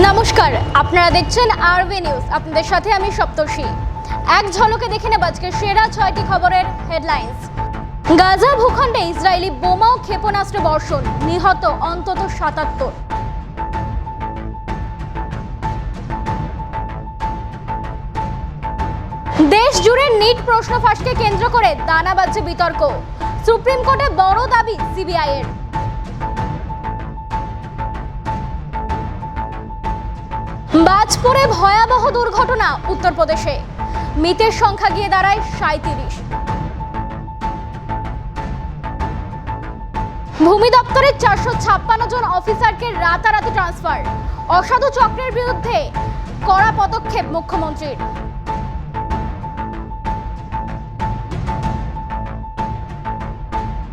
নমস্কার, আপনারা দেখছেন আরবি নিউজ। আপনাদের সাথে আমি সপ্তর্ষি। এক ঝলকে দেখে নেব আজকের সেরা 6টি খবরের হেডলাইন্স। গাজা ভূখণ্ডে ইসরায়েলি বোমা ও ক্ষেপণাস্ত্র বর্ষণ, নিহত অন্তত ৭৭। দেশ জুড়ে নিট প্রশ্ন ফাঁসকে কেন্দ্র করে দানা বাজছে বিতর্ক। সুপ্রিম কোর্টে বড় দাবি সিবিআই এর। বাজপুরে ভয়াবহ দুর্ঘটনা উত্তরপ্রদেশে, মৃতের সংখ্যা গিয়ে দাঁড়ায় ৩৭। ভূমি দপ্তরের ৪৫৬ জন অফিসারকে রাতারাতি ট্রান্সফার, অসাধু চক্রের বিরুদ্ধে কড়া পদক্ষেপ মুখ্যমন্ত্রীর।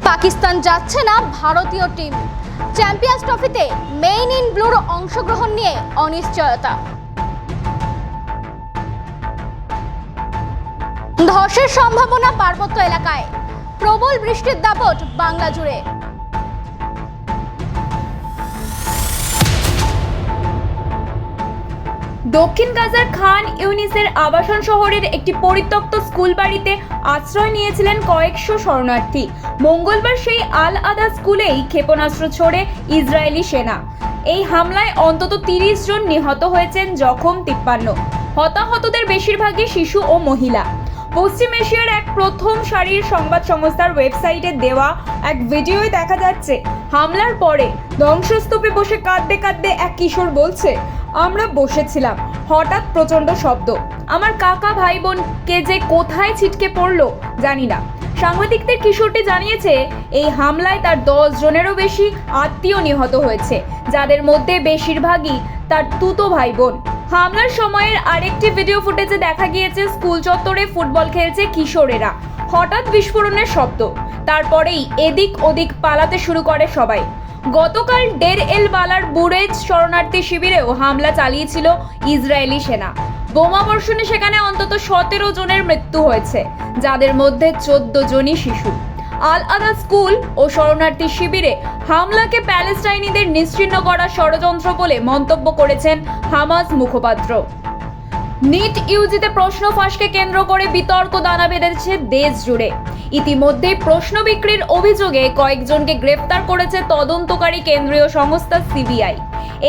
পাকিস্তান যাচ্ছে না ভারতীয় টিম, চ্যাম্পিয়ন্স ট্রফিতে মেইন ইন ব্লুর অংশগ্রহণ নিয়ে অনিশ্চয়তা। ধসের সম্ভাবনা পার্বত্য এলাকায়, প্রবল বৃষ্টির দাপট বাংলা জুড়ে। দক্ষিণ গাজার খান ইউনিসের আবাসন শহরের একটি পরিত্যক্ত স্কুল বাড়িতে আশ্রয় নিয়েছিলেন কয়েকশো শরণার্থী। মঙ্গলবার সেই আল আদা স্কুলেই ক্ষেপণাস্ত্র ছোড়ে ইসরায়েলি সেনা। এই হামলায় অন্তত ৩০ জন নিহত হয়েছেন, জখম ৫৩। হতাহতদের বেশিরভাগই শিশু ও মহিলা। পশ্চিম এশিয়ার এক প্রথম সারির সংবাদ সংস্থার ওয়েবসাইটে দেওয়া এক ভিডিওয় দেখা যাচ্ছে হামলার পরে ধ্বংসস্তূপে বসে কাঁদতে কাঁদতে এক কিশোর বলছে, আমরা বসেছিলাম, হঠাৎ প্রচন্ড শব্দ, আমার কাকা ভাই বোন কে যে কোথায় ছিটকে পড়লো জানি না। সাংবাদিকদের কিশোরটি জানিয়েছে এই হামলায় তার ১০ জনেরও বেশি আত্মীয় নিহত হয়েছে, যাদের মধ্যে বেশিরভাগই তার তুতো ভাই বোন। হামলার সময়ের আরেকটি ভিডিও ফুটেজে দেখা গিয়েছে স্কুল চত্বরে ফুটবল খেলছে কিশোরেরা। হঠাৎ বিস্ফোরণের শব্দ, তারপরেই এদিক ওদিক পালাতে শুরু করে সবাই। গতকাল ডের এল বালার বুরেজ শরণার্থী শিবিরেও হামলা চালিয়েছিল ইসরায়েলি সেনা। বোমা বর্ষণে সেখানে অন্তত ১৭ জনের মৃত্যু হয়েছে, যাদের মধ্যে ১৪ জনই শিশু। আল আদা স্কুল ও শরণার্থী শিবিরে হামলাকে প্যালেস্টাইনিদের নিশ্চিহ্ন করার ষড়যন্ত্র বলে মন্তব্য করেছেন হামাস মুখপাত্র। নিট ইউজিতে প্রশ্ন ফাঁসকে কেন্দ্র করে বিতর্ক দানা বেঁধেছে দেশ জুড়ে। ইতিমধ্যে প্রশ্ন বিক্রির অভিযোগে কয়েকজনকে গ্রেফতার করেছে তদন্তকারী কেন্দ্রীয় সংস্থা সিবিআই।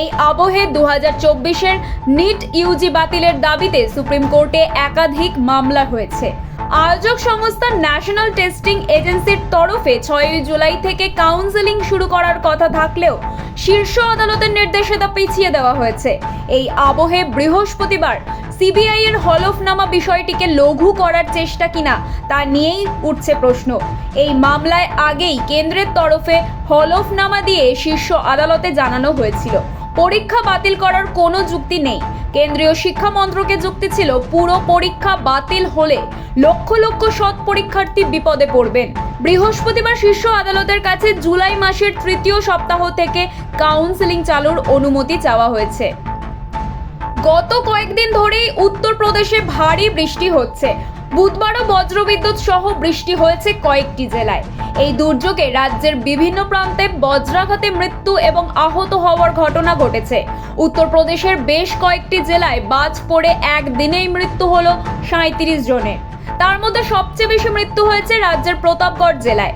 এই আবহে ২০২৪-এর নিট ইউজি বাতিলের দাবিতে সুপ্রিম কোর্টে একাধিক মামলা হয়েছে। আয়োজক সংস্থা ন্যাশনাল টেস্টিং এজেন্সির তরফে ৬ জুলাই থেকে কাউন্সেলিং শুরু করার কথা থাকলেও শীর্ষ আদালতের নির্দেশে তা পিছিয়ে দেওয়া হয়েছে। এই আবহে বৃহস্পতিবার সিবিআই এর হলফনামা বিষয়টিকে লঘু করার চেষ্টা কিনা তা নিয়েই উঠছে প্রশ্ন। এই মামলায় আগেই কেন্দ্রের তরফে হলফনামা দিয়ে শীর্ষ আদালতে জানানো হয়েছিল পরীক্ষা বাতিল করার কোনো যুক্তি নেই। কেন্দ্রীয় শিক্ষা মন্ত্রকের যুক্তি ছিল পুরো পরীক্ষা বাতিল হলে লক্ষ লক্ষ সৎ পরীক্ষার্থী বিপদে পড়বেন। বৃহস্পতিবার শীর্ষ আদালতের কাছে জুলাই মাসের ৩য় সপ্তাহ থেকে কাউন্সেলিং চালুর অনুমতি চাওয়া হয়েছে। গত কয়েকদিন ধরেই উত্তরপ্রদেশে ভারী বৃষ্টি হচ্ছে। বুধবারও বজ্রবিদ্যুৎ সহ বৃষ্টি হয়েছে কয়েকটি জেলায়। এই দুর্যোগে রাজ্যের বিভিন্ন প্রান্তে বজ্রাঘাতে মৃত্যু এবং আহত হওয়ার ঘটনা ঘটেছে। উত্তরপ্রদেশের বেশ কয়েকটি জেলায় বাজ পড়ে একদিনেই মৃত্যু হলো ৩৭ জনের। তার মধ্যে সবচেয়ে বেশি মৃত্যু হয়েছে রাজ্যের প্রতাপগড় জেলায়।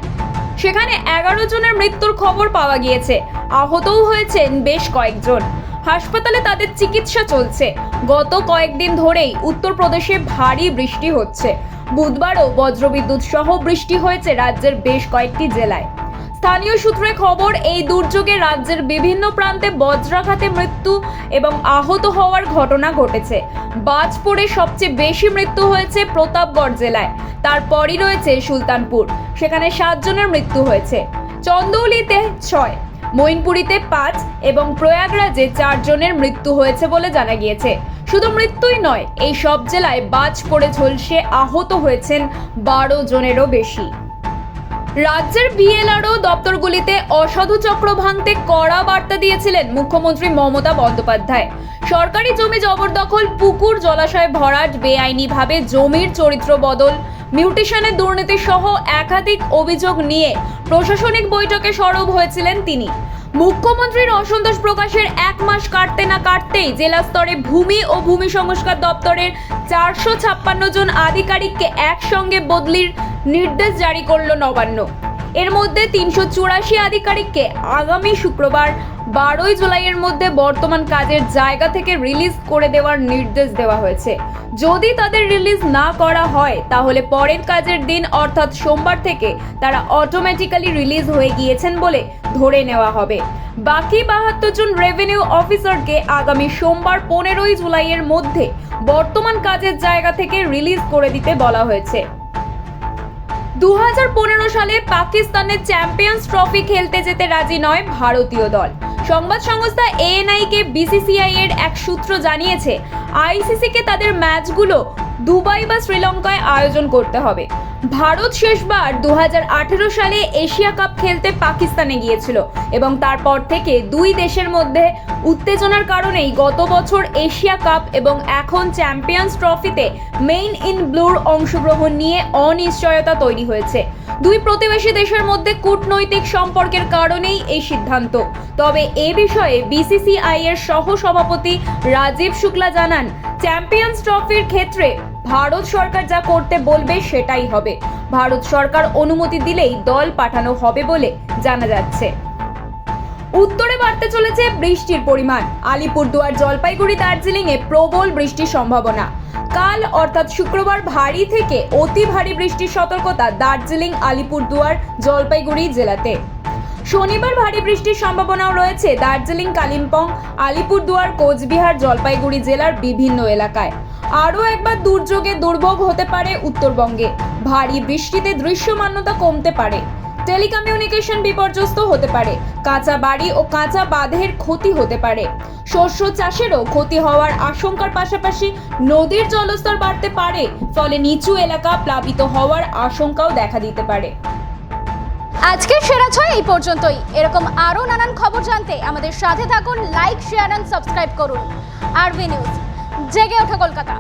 সেখানে ১১ জনের মৃত্যুর খবর পাওয়া গিয়েছে। আহতও হয়েছেন বেশ কয়েকজন। হাসপাতালে তাদের চিকিৎসা চলছে। গত কয়েকদিন ধরেই উত্তরপ্রদেশে ভারী বৃষ্টি হচ্ছে। বুধবারও বজ্রবিদ্যুৎ সহ বৃষ্টি হয়েছে রাজ্যের বেশ কয়েকটি জেলায়। স্থানীয় সূত্রে খবর, এই দুর্যোগে রাজ্যের বিভিন্ন প্রান্তে বজ্রাঘাতে মৃত্যু এবং আহত হওয়ার ঘটনা ঘটেছে। বাজ পড়ে সবচেয়ে বেশি মৃত্যু হয়েছে প্রতাপগড় জেলায়। তারপরই রয়েছে সুলতানপুর, সেখানে ৭ জনের মৃত্যু হয়েছে। চন্দৌলিতে ৬, মৈনপুরীতে ৫ এবং প্রয়াগরাজে ৪ জনের মৃত্যু হয়েছে বলে জানা গিয়েছে। শুধু মৃত্যুই নয়, এই সব জেলায় বাজ পড়ে ঝলসে আহত হয়েছেন ১২ জনেরও বেশি। রাজ্যের বিএলআরও দপ্তরগুলিতে অসাধু চক্র ভাঙতে কড়া বার্তা দিয়েছিলেন মুখ্যমন্ত্রী মমতা বন্দ্যোপাধ্যায়। সরকারি জমি জবরদখল, পুকুর জলাশয় ভরাট, বেআইনিভাবে জমির চরিত্র বদল, মিউটেশনের দুর্নীতি সহ একাধিক অভিযোগ নিয়ে প্রশাসনিক বৈঠকে সরব হয়েছিলেন তিনি। মুখ্যমন্ত্রীর অসন্তোষ প্রকাশের 1 মাস কাটতে না কাটতেই জেলা স্তরে ভূমি ও ভূমি সংস্কার দপ্তরের 456 জন আধিকারিককে একসঙ্গে বদলির নির্দেশ জারি করলো নবান্ন। এর মধ্যে 384 আধিকারিককে আগামী শুক্রবার 12 জুলাইয়ের মধ্যে বর্তমান কাজের জায়গা থেকে রিলিজ করে দেওয়ার নির্দেশ দেওয়া হয়েছে। যদি তাদের রিলিজ না করা হয় তাহলে পরের কাজের দিন অর্থাৎ সোমবার থেকে তারা অটোমেটিক্যালি রিলিজ হয়ে গিয়েছেন বলে ধরে নেওয়া হবে। বাকি 72 জন রেভিনিউ অফিসারকে আগামী সোমবার 15 জুলাইয়ের মধ্যে বর্তমান কাজের জায়গা থেকে রিলিজ করে দিতে বলা হয়েছে। 2015 সালে পাকিস্তানের চ্যাম্পিয়ন্স ট্রফি খেলতে যেতে রাজি নয় ভারতীয় দল। সংবাদ সংস্থা ANI কে BCCI এর এক সূত্র জানিয়েছে, ICC কে তাদের ম্যাচগুলো দুবাই বা শ্রীলঙ্কায় আয়োজন করতে হবে। ভারত শেষবার 2018 সালে এশিয়া কাপ খেলতে পাকিস্তানে গিয়েছিল এবং তারপর থেকে দুই দেশের মধ্যে উত্তেজনার কারণেই গত বছর এশিয়া কাপ এবং এখন চ্যাম্পিয়ন্স ট্রফিতে মেইন ইন ব্লুর অংশগ্রহণ নিয়ে অনিশ্চয়তা তৈরি হয়েছে। দুই প্রতিবেশী দেশের মধ্যে কূটনৈতিক সম্পর্কের কারণেই এই সিদ্ধান্ত। তবে এ বিষয়ে BCCI এর সহ সভাপতি রাজীব শুক্লা জানান, চ্যাম্পিয়ন্স ট্রফির ক্ষেত্রে ভারত সরকার যা করতে বলবে সেটাই হবে। ভারত সরকার অনুমতি দিলেই দল পাঠানো হবে বলে জানা যাচ্ছে। উত্তরে বাড়তে চলেছে বৃষ্টির পরিমাণ। আলিপুরদুয়ার, জলপাইগুড়ি, দার্জিলিংয়ে প্রবল বৃষ্টির সম্ভাবনা। কাল অর্থাৎ শুক্রবার ভারী থেকে অতি ভারী বৃষ্টির সতর্কতা দার্জিলিং, আলিপুরদুয়ার, জলপাইগুড়ি জেলাতে। শনিবার ভারী বৃষ্টির সম্ভাবনাও রয়েছে দার্জিলিং, কালিম্পং, আলিপুরদুয়ার, কোচবিহার, জলপাইগুড়ি জেলার বিভিন্ন এলাকায়। আরও একবার দুর্যোগে দুর্ভোগ হতে পারে উত্তরবঙ্গে। ভারী বৃষ্টিতে দৃশ্যমানতা কমতে পারে, টেলিকমিউনিকেশন বিপর্যস্ত হতে পারে, কাঁচা বাড়ি ও কাঁচা বাঁধের ক্ষতি হতে পারে। শস্য চাষেরও ক্ষতি হওয়ার আশঙ্কার পাশাপাশি নদীর জলস্তর বাড়তে পারে, ফলে নিচু এলাকা প্লাবিত হওয়ার আশঙ্কাও দেখা দিতে পারে। আজকের সেরা ছয় এই পর্যন্তই। এরকম আরো নানান খবর জানতে আমাদের সাথে থাকুন, লাইক, শেয়ার এন্ড সাবস্ক্রাইব করুন। RV নিউজ, জেগে ওঠা কলকাতা।